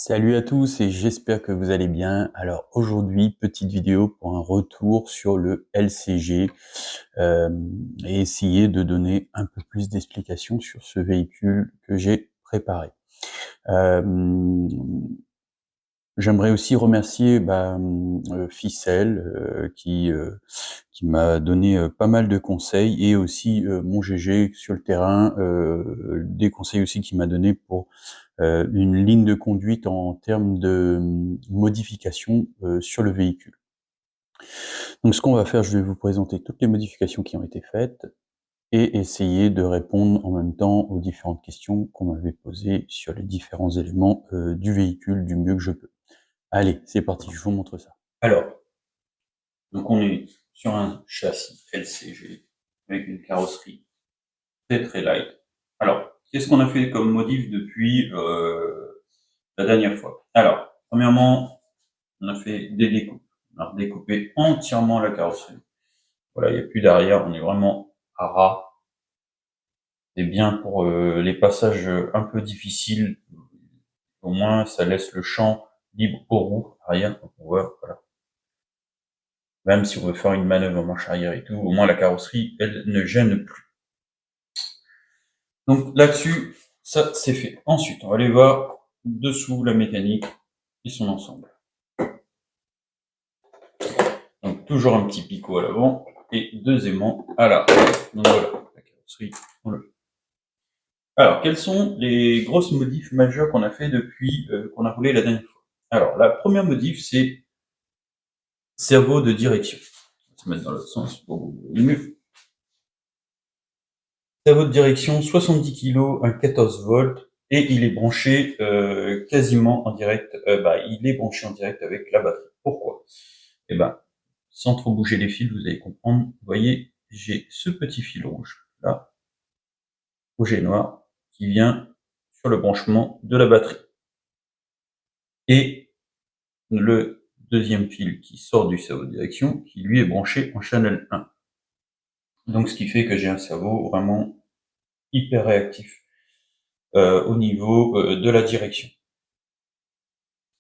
Salut à tous et j'espère que vous allez bien. Alors aujourd'hui, petite vidéo pour un retour sur le LCG et essayer de donner un peu plus d'explications sur ce véhicule que j'ai préparé. Hem, J'aimerais aussi remercier Ficelle qui m'a donné, pas mal de conseils et aussi, mon GG sur le terrain, des conseils aussi qu'il m'a donné pour une ligne de conduite en termes de, modifications, sur le véhicule. Donc ce qu'on va faire, je vais vous présenter toutes les modifications qui ont été faites et essayer de répondre en même temps aux différentes questions qu'on m'avait posées sur les différents éléments, du véhicule du mieux que je peux. Allez, c'est parti, je vous montre ça. Alors, donc on est sur un châssis LCG avec une carrosserie très, très light. Alors, qu'est-ce qu'on a fait comme modif depuis, la dernière fois? Alors, premièrement, on a fait des découpes. On a redécoupé entièrement la carrosserie. Voilà, il n'y a plus d'arrière, on est vraiment à ras. C'est bien pour les passages un peu difficiles. Au moins, ça laisse le champ libre aux roues arrière. Donc on voit, voilà. Même si on veut faire une manœuvre en marche arrière et tout, au moins la carrosserie, elle ne gêne plus. Donc là-dessus, ça c'est fait. Ensuite, on va aller voir dessous la mécanique et son ensemble. Donc toujours un petit picot à l'avant et deux aimants à l'arrière. Donc voilà, la carrosserie, on le fait. Alors, quelles sont les grosses modifs majeures qu'on a fait depuis qu'on a roulé la dernière fois? Alors, la première modif, c'est cerveau de direction. On va se mettre dans l'autre sens pour vous voyez mieux. Cerveau de direction, 70 kg, un 14 volts, et il est branché quasiment en direct. Il est branché en direct avec la batterie. Pourquoi? Eh ben, sans trop bouger les fils, vous allez comprendre. Vous voyez, j'ai ce petit fil rouge là, rouge et noir, qui vient sur le branchement de la batterie. Et le deuxième fil qui sort du cerveau de direction, qui lui est branché en channel 1. Donc ce qui fait que j'ai un cerveau vraiment hyper réactif au niveau de la direction.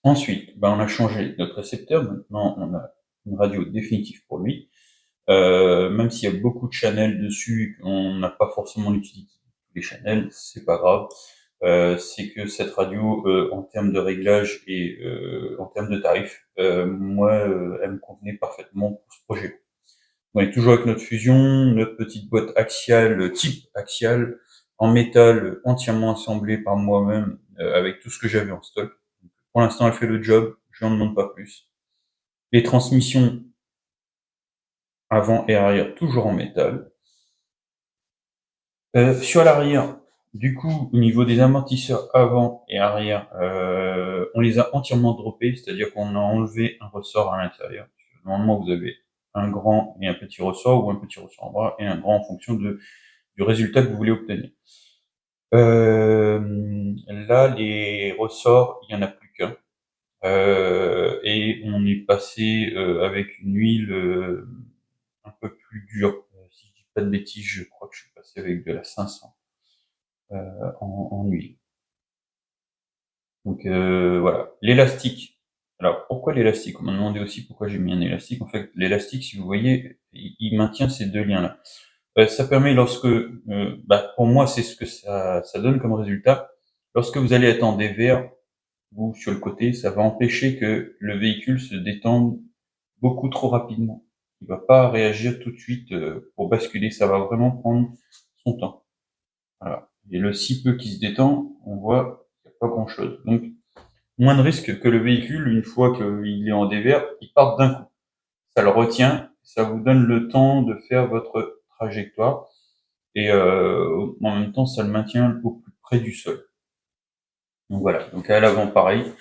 Ensuite, on a changé notre récepteur, maintenant on a une radio définitive pour lui. Même s'il y a beaucoup de channels dessus, on n'a pas forcément l'utilité de tous les channels, c'est pas grave. C'est que cette radio, en termes de réglage et en termes de tarifs, moi, elle me convenait parfaitement pour ce projet. On est toujours avec notre fusion, notre petite boîte axiale, type axial, en métal, entièrement assemblée par moi-même, avec tout ce que j'avais en stock. Pour l'instant, elle fait le job, je n'en demande pas plus. Les transmissions avant et arrière, toujours en métal. Sur l'arrière, du coup, au niveau des amortisseurs avant et arrière, on les a entièrement droppés, c'est-à-dire qu'on a enlevé un ressort à l'intérieur. Normalement, vous avez un grand et un petit ressort, ou un petit ressort en bas et un grand en fonction du résultat que vous voulez obtenir. Là, les ressorts, il y en a plus qu'un. Et on est passé avec une huile un peu plus dure. Si je dis pas de bêtises, je crois que je suis passé avec de la 500 en huile. Donc voilà. L'élastique. Alors pourquoi l'élastique? On m'a demandé aussi pourquoi j'ai mis un élastique. En fait, l'élastique, si vous voyez, il maintient ces deux liens-là. Ça permet lorsque, pour moi, c'est ce que ça donne comme résultat. Lorsque vous allez être en dévers ou sur le côté, ça va empêcher que le véhicule se détende beaucoup trop rapidement. Il va pas réagir tout de suite pour basculer, ça va vraiment prendre son temps. Voilà. Et le si peu qui se détend, on voit qu'il n'y a pas grand chose. Donc, moins de risque que le véhicule, une fois qu'il est en dévers, il parte d'un coup. Ça le retient, ça vous donne le temps de faire votre trajectoire, et en même temps, ça le maintient au plus près du sol. Donc voilà. Donc à l'avant, pareil.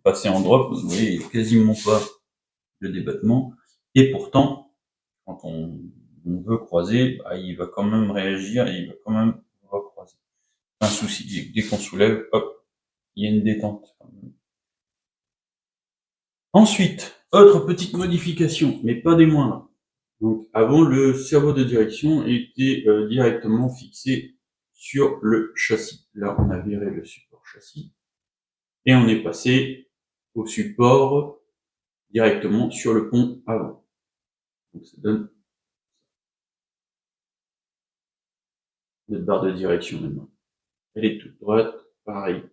Passer en drop, vous voyez, il n'y a quasiment pas de débattement. Et pourtant, quand on veut croiser, il va quand même réagir et il va quand même recroiser. Un souci, dès qu'on soulève, hop, il y a une détente. Ensuite, autre petite modification, mais pas des moindres. Donc avant, le cerveau de direction était directement fixé sur le châssis. Là, on a viré le support châssis Et on est passé au support directement sur le pont avant. Donc ça donne notre barre de direction maintenant. Elle est toute droite, pareil.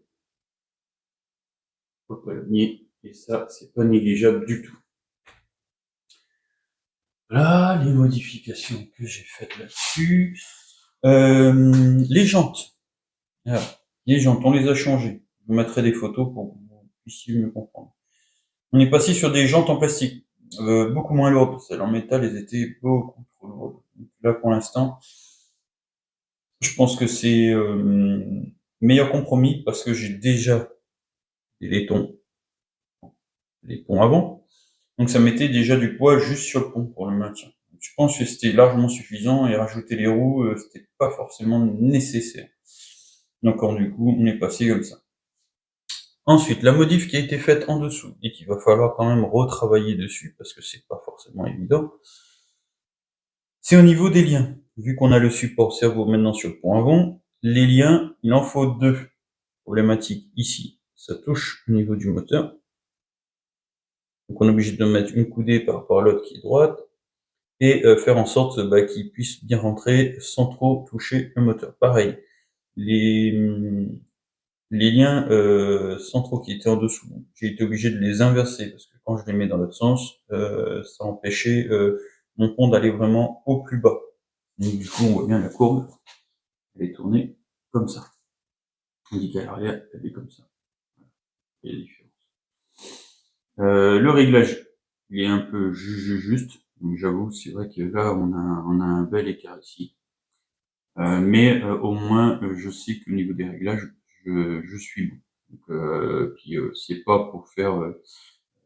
Au palonnier, et ça, c'est pas négligeable du tout. Voilà les modifications que j'ai faites là-dessus. Les jantes. Voilà. Les jantes, on les a changées. Je vous mettrai des photos pour que vous puissiez mieux comprendre. On est passé sur des jantes en plastique, beaucoup moins lourdes. Celles en métal, elles étaient beaucoup trop lourdes. Donc là, pour l'instant, je pense que c'est meilleur compromis parce que j'ai déjà des laitons, les ponts avant. Donc ça mettait déjà du poids juste sur le pont pour le maintien. Je pense que c'était largement suffisant et rajouter les roues, c'était pas forcément nécessaire. Donc du coup, on est passé comme ça. Ensuite, la modif qui a été faite en dessous et qu'il va falloir quand même retravailler dessus parce que c'est pas forcément évident, c'est au niveau des liens. Vu qu'on a le support cerveau maintenant sur le pont avant, les liens, il en faut deux. Problématique ici, ça touche au niveau du moteur. Donc on est obligé de mettre une coudée par rapport à l'autre qui est droite et faire en sorte qu'il puisse bien rentrer sans trop toucher le moteur. Pareil, les liens centraux qui étaient en dessous, j'ai été obligé de les inverser parce que quand je les mets dans l'autre sens, ça empêchait mon pont d'aller vraiment au plus bas. Donc du coup, on voit bien la courbe, elle est tournée comme ça. Tandis qu'à l'arrière, elle est comme ça. Il y a la différence. Le réglage, il est un peu juste. Donc j'avoue, c'est vrai que là, on a un bel écart ici. Mais au moins, je sais qu'au niveau des réglages, je suis bon. Donc, puis c'est pas pour faire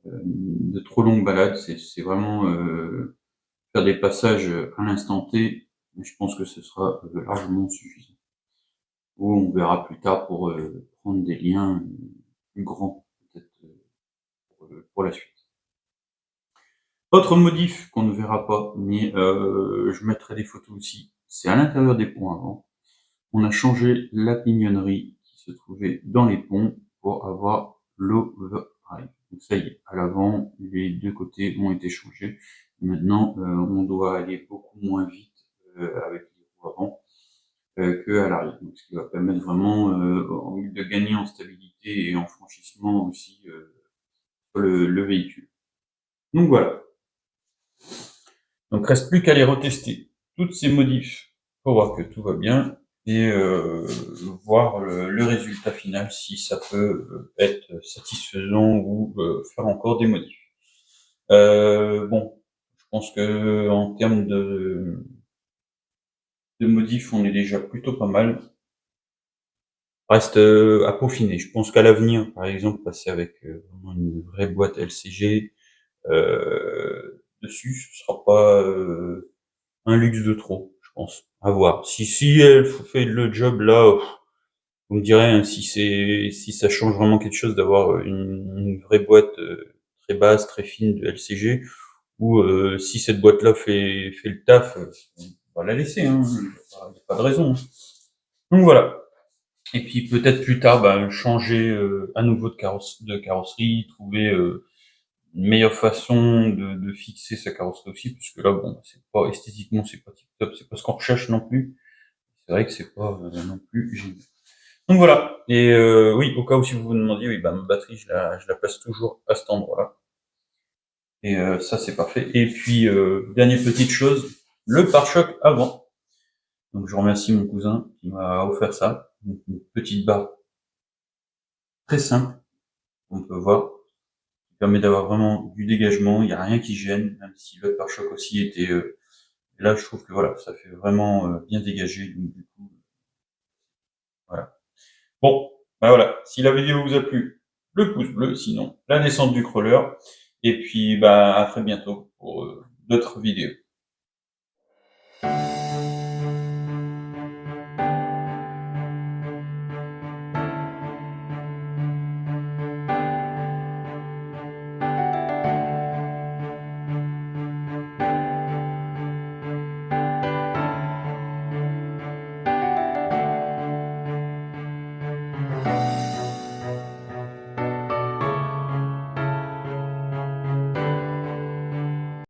de trop longues balades, c'est vraiment faire des passages à l'instant T. Je pense que ce sera largement suffisant. Ou on verra plus tard pour prendre des liens plus grands, peut-être pour la suite. Autre modif qu'on ne verra pas, mais je mettrai des photos aussi, c'est à l'intérieur des ponts avant. On a changé la pignonnerie qui se trouvait dans les ponts pour avoir l'override. Donc ça y est, à l'avant, les deux côtés ont été changés. Maintenant, on doit aller beaucoup moins vite avec les roues avant que à l'arrière. Donc ce qui va permettre vraiment de gagner en stabilité et en franchissement aussi sur le véhicule. Donc voilà. Donc reste plus qu'à les retester, toutes ces modifs, pour voir que tout va bien, et voir le résultat final, si ça peut être satisfaisant ou faire encore des modifs. Bon, je pense que en termes de modifs, on est déjà plutôt pas mal. Reste à peaufiner. Je pense qu'à l'avenir, par exemple, passer avec vraiment une vraie boîte LCG dessus, ce sera pas un luxe de trop, je pense. À voir. Si elle fait le job là, vous me direz hein, si ça change vraiment quelque chose d'avoir une vraie boîte très basse, très fine de LCG, ou si cette boîte là fait le taf, on va la laisser, hein. Il n'y a pas de raison. Donc voilà. Et puis peut-être plus tard, changer à nouveau de carrosserie, trouver une meilleure façon de fixer sa carrosserie aussi, puisque là, bon, c'est pas esthétiquement, c'est pas tip top, c'est pas ce qu'on recherche non plus. C'est vrai que c'est pas non plus génial. Donc voilà. Et oui, au cas où si vous vous demandiez, oui, ma batterie, je la place toujours à cet endroit-là. Et ça, c'est parfait. Et puis dernière petite chose, le pare-choc avant. Donc je remercie mon cousin qui m'a offert ça, donc, une petite barre très simple, on peut voir, qui permet d'avoir vraiment du dégagement. Il n'y a rien qui gêne, même si le pare-choc aussi était là, je trouve que voilà, ça fait vraiment bien dégagé. Donc du coup, voilà. Bon, voilà. Si la vidéo vous a plu, le pouce bleu, sinon la descente du crawler. Et puis à très bientôt pour d'autres vidéos.